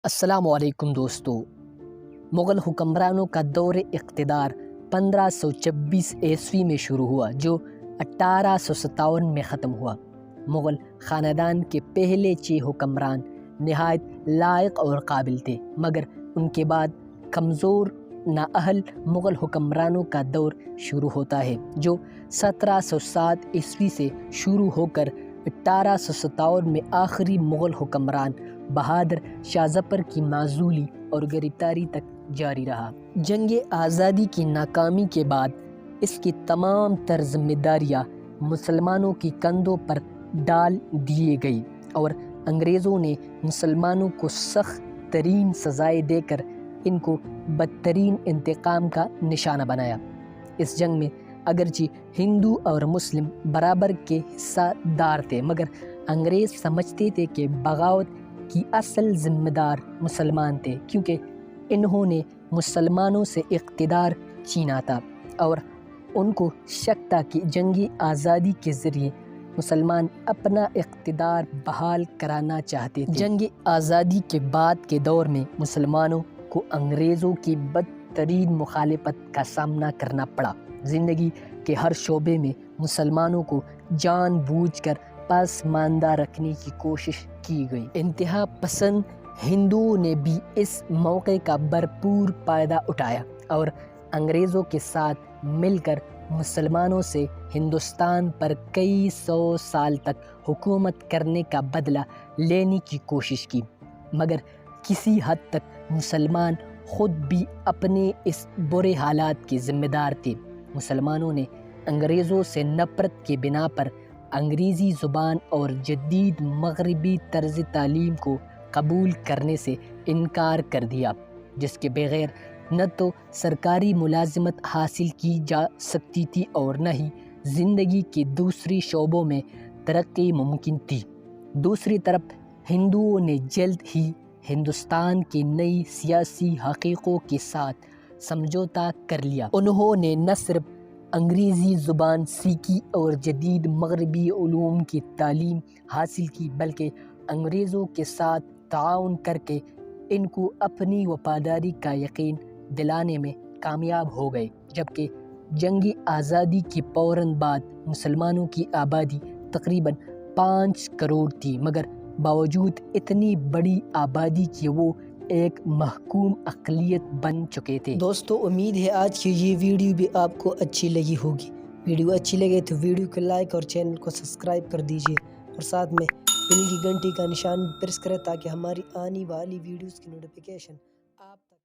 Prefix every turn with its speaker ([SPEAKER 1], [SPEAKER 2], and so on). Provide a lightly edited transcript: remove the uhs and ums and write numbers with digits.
[SPEAKER 1] السلام علیکم دوستو، مغل حکمرانوں کا دور اقتدار 1526 عیسوی میں شروع ہوا جو 1857 میں ختم ہوا۔ مغل خاندان کے پہلے 6 حکمران نہایت لائق اور قابل تھے، مگر ان کے بعد کمزور نااہل مغل حکمرانوں کا دور شروع ہوتا ہے جو 1707 عیسوی سے شروع ہو کر 1857 میں آخری مغل حکمران بہادر شاہ ظفر کی معزولی اور گرفتاری تک جاری رہا۔ جنگ آزادی کی ناکامی کے بعد اس کی تمام تر ذمہ داریاں مسلمانوں کی کندھوں پر ڈال دیے گئی اور انگریزوں نے مسلمانوں کو سخت ترین سزائیں دے کر ان کو بدترین انتقام کا نشانہ بنایا۔ اس جنگ میں اگرچہ ہندو اور مسلم برابر کے حصہ دار تھے، مگر انگریز سمجھتے تھے کہ بغاوت کی اصل ذمہ دار مسلمان تھے، کیونکہ انہوں نے مسلمانوں سے اقتدار چھینا تھا اور ان کو شک تھا کہ جنگی آزادی کے ذریعے مسلمان اپنا اقتدار بحال کرانا چاہتے تھے۔ جنگ آزادی کے بعد کے دور میں مسلمانوں کو انگریزوں کی بدترین مخالفت کا سامنا کرنا پڑا۔ زندگی کے ہر شعبے میں مسلمانوں کو جان بوجھ کر پسماندہ رکھنے کی کوشش کی گئی۔ انتہا پسند ہندوؤں نے بھی اس موقع کا بھرپور فائدہ اٹھایا اور انگریزوں کے ساتھ مل کر مسلمانوں سے ہندوستان پر کئی 100 سال تک حکومت کرنے کا بدلہ لینے کی کوشش کی، مگر کسی حد تک مسلمان خود بھی اپنے اس برے حالات کے ذمہ دار تھے۔ مسلمانوں نے انگریزوں سے نفرت کی بنا پر انگریزی زبان اور جدید مغربی طرز تعلیم کو قبول کرنے سے انکار کر دیا، جس کے بغیر نہ تو سرکاری ملازمت حاصل کی جا سکتی تھی اور نہ ہی زندگی کے دوسرے شعبوں میں ترقی ممکن تھی۔ دوسری طرف ہندوؤں نے جلد ہی ہندوستان کے نئی سیاسی حقیقوں کے ساتھ سمجھوتہ کر لیا۔ انہوں نے نہ صرف انگریزی زبان سیکھی اور جدید مغربی علوم کی تعلیم حاصل کی، بلکہ انگریزوں کے ساتھ تعاون کر کے ان کو اپنی وفاداری کا یقین دلانے میں کامیاب ہو گئے۔ جبکہ جنگ آزادی کے فوراً بعد مسلمانوں کی آبادی تقریباً 5 کروڑ تھی، مگر باوجود اتنی بڑی آبادی کے وہ ایک محکوم اقلیت بن چکے تھے۔ دوستو، امید ہے آج کی یہ ویڈیو بھی آپ کو اچھی لگی ہوگی۔ ویڈیو اچھی لگے تو ویڈیو کو لائک اور چینل کو سبسکرائب کر دیجیے اور ساتھ میں بل کی گھنٹی کا نشان پریس کریں تاکہ ہماری آنے والی ویڈیوز کی نوٹیفیکیشن آپ تک